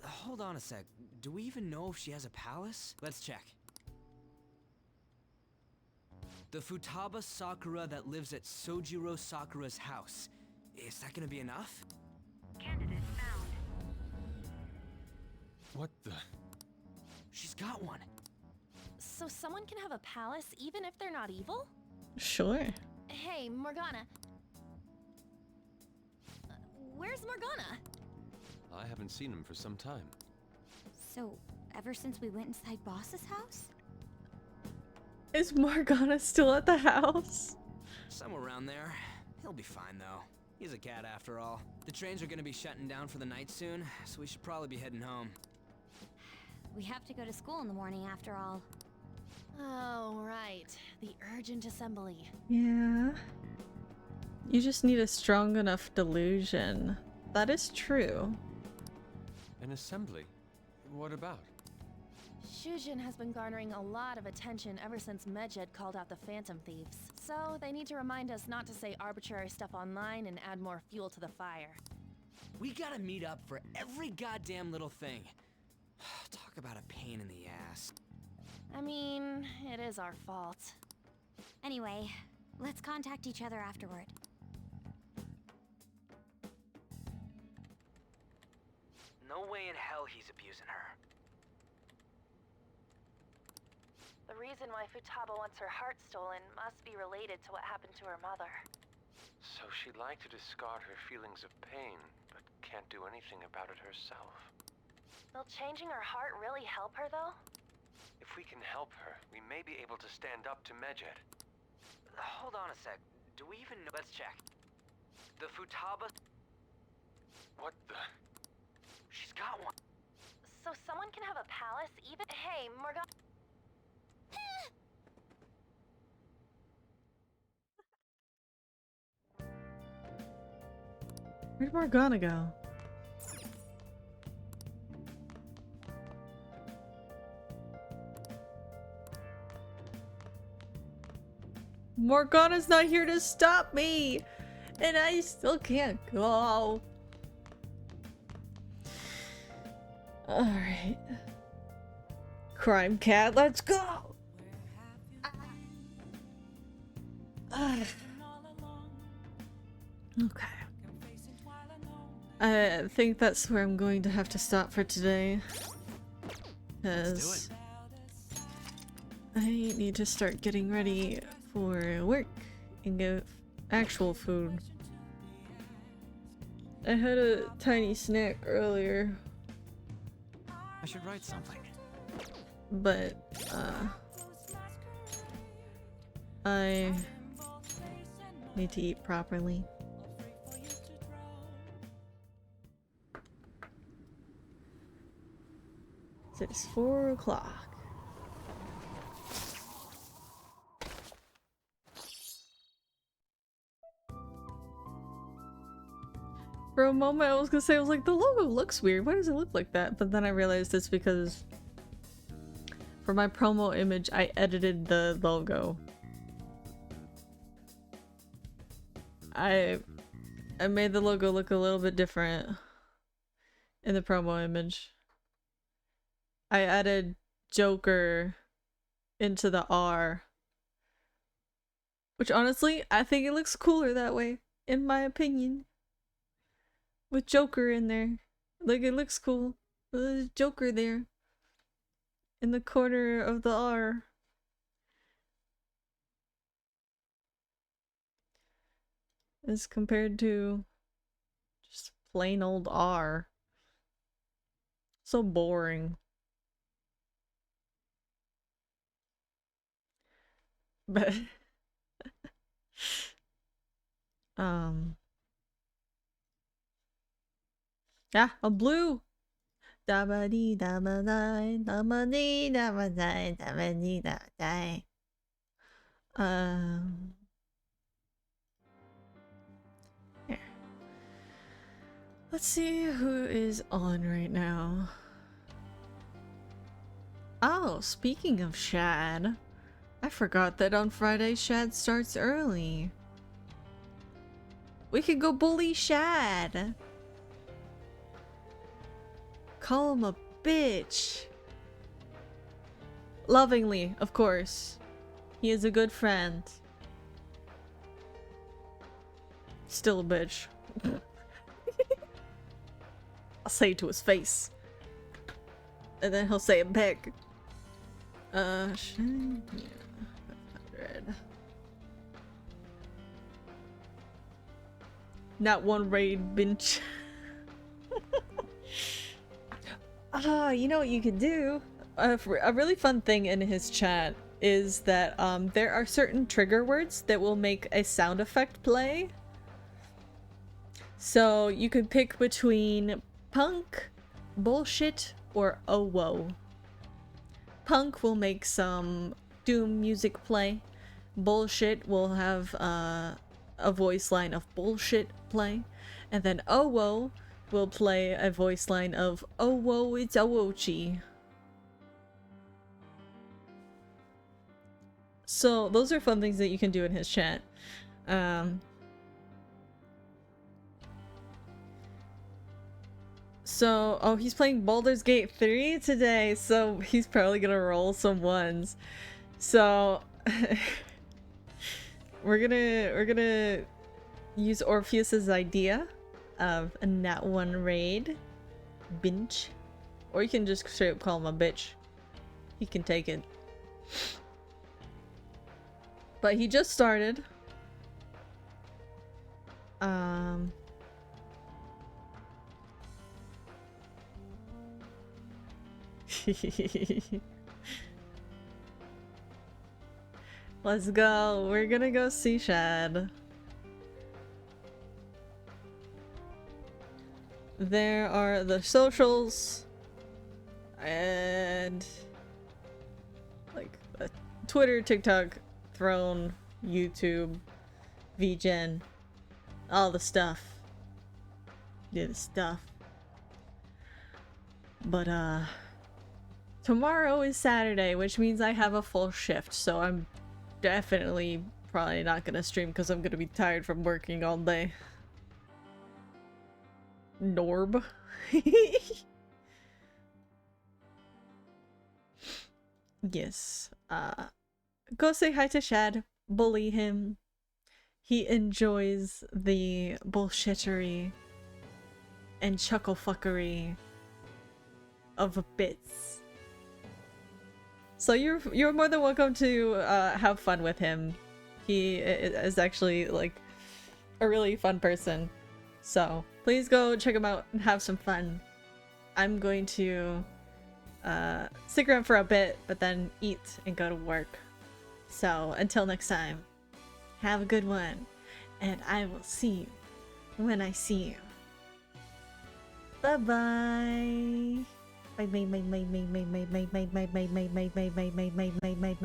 Hold on a sec. Do we even know if she has a palace? Let's check. The Futaba Sakura that lives at Sojiro Sakura's house. Is that gonna be enough? Candidate found. What the? She's got one. So someone can have a palace even if they're not evil? Sure. Hey, Morgana. Where's Morgana? I haven't seen him for some time. So, ever since we went inside Boss's house? Is Morgana still at the house? Somewhere around there. He'll be fine, though. He's a cat after all. The trains are gonna be shutting down for the night soon, so we should probably be heading home. We have to go to school in the morning after all. Oh, right. The urgent assembly. Yeah. You just need a strong enough delusion. That is true. An assembly? What about? Shujin has been garnering a lot of attention ever since Medjed called out the Phantom Thieves. So they need to remind us not to say arbitrary stuff online and add more fuel to the fire. We gotta meet up for every goddamn little thing. Talk about a pain in the ass. I mean, it is our fault. Anyway, let's contact each other afterward. No way in hell he's abusing her. The reason why Futaba wants her heart stolen must be related to what happened to her mother. So she'd like to discard her feelings of pain, but can't do anything about it herself. Will changing her heart really help her, though? If we can help her, we may be able to stand up to Medjed. Hold on a sec. Do we even know? Let's check. The Futaba... What the? She's got one. So someone can have a palace even— Hey, Morgana— Where'd Morgana go? Morgana's not here to stop me! And I still can't go. Alright. Crime Cat, let's go! Okay. I think that's where I'm going to have to stop for today. Because I need to start getting ready for work and get actual food. I had a tiny snack earlier, I should write something. but I need to eat properly. It's 4 o'clock. For a moment I was gonna say, I was like, the logo looks weird. Why does it look like that? But then I realized it's because for my promo image I edited the logo. I made the logo look a little bit different in the promo image. I added Joker into the R. Which honestly, I think it looks cooler that way, in my opinion. With Joker in there. Like, it looks cool. There's Joker there. In the corner of the R. As compared to just plain old R. So boring. But yeah, a blue. Da-ba-dee, da-ba-die, da-ba-dee, da-ba-die, da-ba-dee, da-ba-die. Here. Let's see who is on right now. Oh, speaking of Shad, I forgot that on Friday Shad starts early. We could go bully Shad. Call him a bitch. Lovingly, of course. He is a good friend. Still a bitch. I'll say it to his face. And then he'll say it back. Shad, yeah. 500. Not one raid bench. You know what you could do? A really fun thing in his chat is that there are certain trigger words that will make a sound effect play. So you could pick between punk, bullshit, or oh whoa. Punk will make some doom music play. Bullshit will have a voice line of bullshit play. And then oh whoa will play a voice line of oh whoa, it's Awochi. So those are fun things that you can do in his chat. So, oh, he's playing Baldur's Gate 3 today, so he's probably gonna roll some ones. So we're gonna use Orpheus's idea of a nat 1 raid bench, or you can just straight up call him a bitch. He can take it. But he just started. Let's go. We're gonna go see Shad. There are the socials and like Twitter, TikTok, Throne, YouTube, VGen, all the stuff. Yeah, the stuff. But tomorrow is Saturday, which means I have a full shift, so I'm definitely probably not gonna stream because I'm gonna be tired from working all day. Norb. Yes. Go say hi to Shad. Bully him. He enjoys the bullshittery and chucklefuckery of bits. So you're more than welcome to have fun with him. He is actually like a really fun person. So please go check him out and have some fun. I'm going to stick around for a bit, but then eat and go to work. So until next time, have a good one, and I will see you when I see you. Bye bye. Bye bye bye bye bye bye bye bye bye bye bye bye bye bye bye bye bye bye.